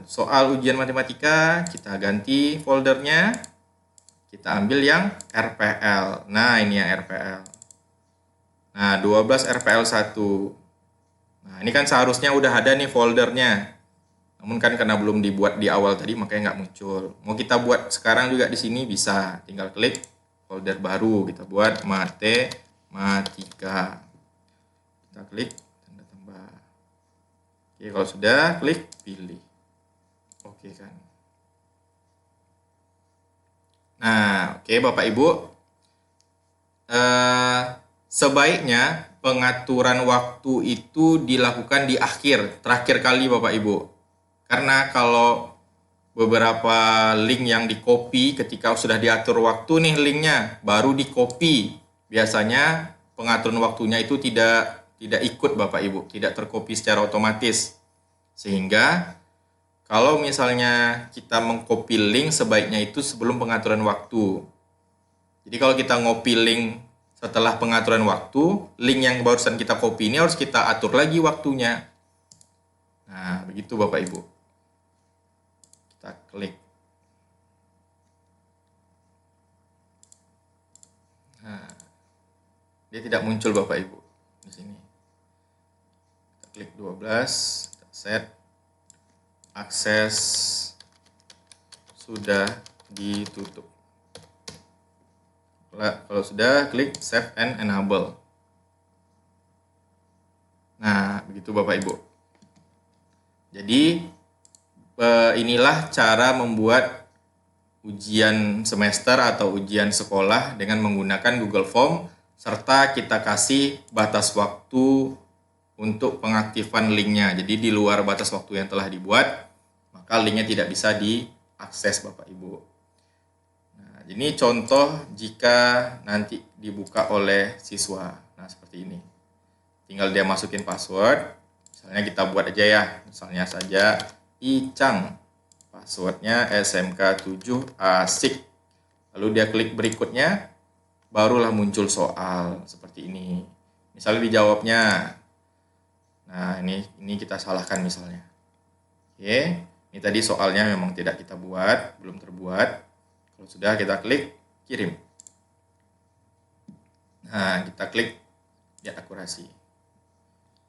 Soal ujian matematika, kita ganti foldernya. Kita ambil yang RPL. Nah, ini yang RPL. Nah, 12 RPL 1. Nah, ini kan seharusnya udah ada nih foldernya. Namun kan karena belum dibuat di awal tadi, makanya nggak muncul. Mau kita buat sekarang juga di sini bisa. Tinggal klik folder baru. Kita buat matematika. Kita klik tanda tambah. Oke, kalau sudah, klik pilih. Oke kan. Nah, oke Bapak Ibu. Sebaiknya pengaturan waktu itu dilakukan di terakhir kali Bapak Ibu. Karena kalau beberapa link yang di-copy ketika sudah diatur waktu nih linknya, baru di-copy. Biasanya pengaturan waktunya itu tidak ikut Bapak Ibu, tidak tercopy secara otomatis. Sehingga kalau misalnya kita mengcopy link sebaiknya itu sebelum pengaturan waktu. Jadi kalau kita ngopi link setelah pengaturan waktu, link yang barusan kita copy ini harus kita atur lagi waktunya. Nah, begitu Bapak Ibu. Kita klik. Nah, dia tidak muncul Bapak Ibu di sini. Kita klik 12, kita set. Akses sudah ditutup. Kalau sudah, klik Save and Enable. Nah, begitu Bapak Ibu. Jadi, inilah cara membuat ujian semester atau ujian sekolah dengan menggunakan Google Form, serta kita kasih batas waktu untuk pengaktifan linknya. Jadi, di luar batas waktu yang telah dibuat, maka linknya tidak bisa diakses Bapak Ibu. Nah, ini contoh jika nanti dibuka oleh siswa. Nah, seperti ini. Tinggal dia masukin password. Misalnya kita buat aja ya. Misalnya saja Icang. Passwordnya SMK7 asik. Lalu dia klik berikutnya. Barulah muncul soal seperti ini. Misalnya dijawabnya. Nah, ini kita salahkan misalnya. Oke. Ini tadi soalnya memang tidak kita buat, belum terbuat. Kalau sudah, kita klik kirim. Nah, kita klik lihat akurasi.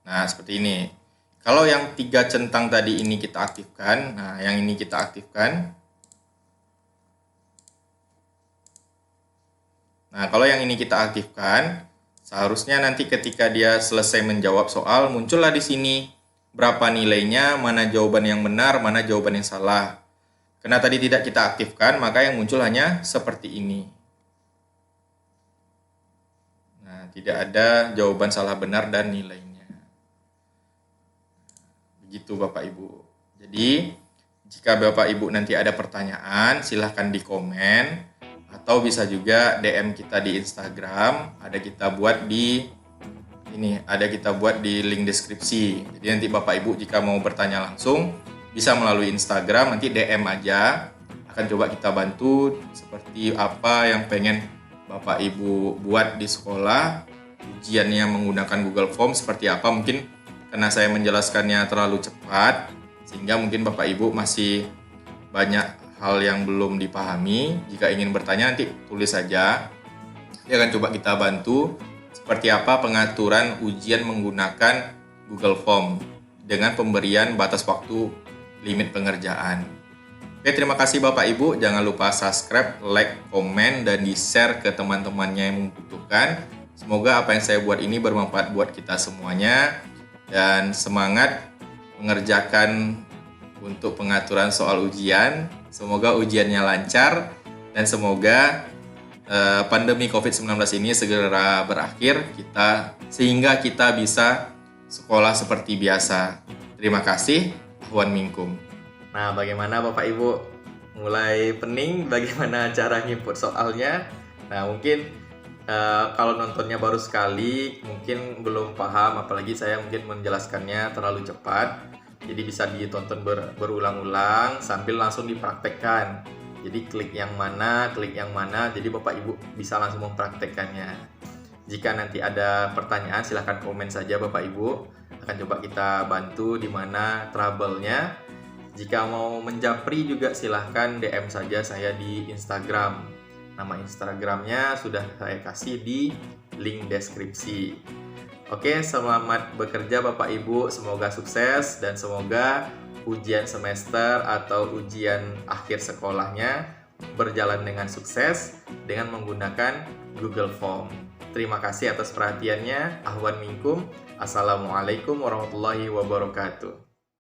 Nah, seperti ini. Kalau yang 3 centang tadi ini kita aktifkan, nah yang ini kita aktifkan. Nah, kalau yang ini kita aktifkan, seharusnya nanti ketika dia selesai menjawab soal, muncullah di sini berapa nilainya, mana jawaban yang benar, mana jawaban yang salah. Karena tadi tidak kita aktifkan, maka yang muncul hanya seperti ini. Nah, tidak ada jawaban salah benar dan nilainya. Begitu Bapak Ibu. Jadi, jika Bapak Ibu nanti ada pertanyaan, silahkan di komen. Atau bisa juga DM kita di Instagram, ada kita buat di link deskripsi. Jadi nanti Bapak Ibu jika mau bertanya langsung bisa melalui Instagram, nanti DM aja. Akan coba kita bantu seperti apa yang pengen Bapak Ibu buat di sekolah. Ujiannya menggunakan Google Form seperti apa, mungkin karena saya menjelaskannya terlalu cepat sehingga mungkin Bapak Ibu masih banyak hal yang belum dipahami. Jika ingin bertanya nanti tulis saja. Dia akan coba kita bantu seperti apa pengaturan ujian menggunakan Google Form dengan pemberian batas waktu limit pengerjaan. Oke, terima kasih Bapak Ibu. Jangan lupa subscribe, like, komen, dan di-share ke teman-temannya yang membutuhkan. Semoga apa yang saya buat ini bermanfaat buat kita semuanya. Dan semangat mengerjakan untuk pengaturan soal ujian. Semoga ujiannya lancar dan semoga pandemi COVID-19 ini segera berakhir, sehingga kita bisa sekolah seperti biasa. Terima kasih, Ahwan minkum. Nah, bagaimana Bapak Ibu? Mulai pening bagaimana cara nginput soalnya? Nah, mungkin kalau nontonnya baru sekali, mungkin belum paham, apalagi saya mungkin menjelaskannya terlalu cepat. Jadi bisa ditonton berulang-ulang sambil langsung dipraktekkan. Jadi klik yang mana, jadi Bapak Ibu bisa langsung mempraktekkannya. Jika nanti ada pertanyaan, silahkan komen saja Bapak Ibu. Akan coba kita bantu di mana trouble-nya. Jika mau menjapri juga silahkan DM saja saya di Instagram. Nama Instagramnya sudah saya kasih di link deskripsi. Oke, selamat bekerja Bapak Ibu. Semoga sukses dan semoga ujian semester atau ujian akhir sekolahnya berjalan dengan sukses dengan menggunakan Google Form. Terima kasih atas perhatiannya. Ahwan minkum. Assalamualaikum warahmatullahi wabarakatuh.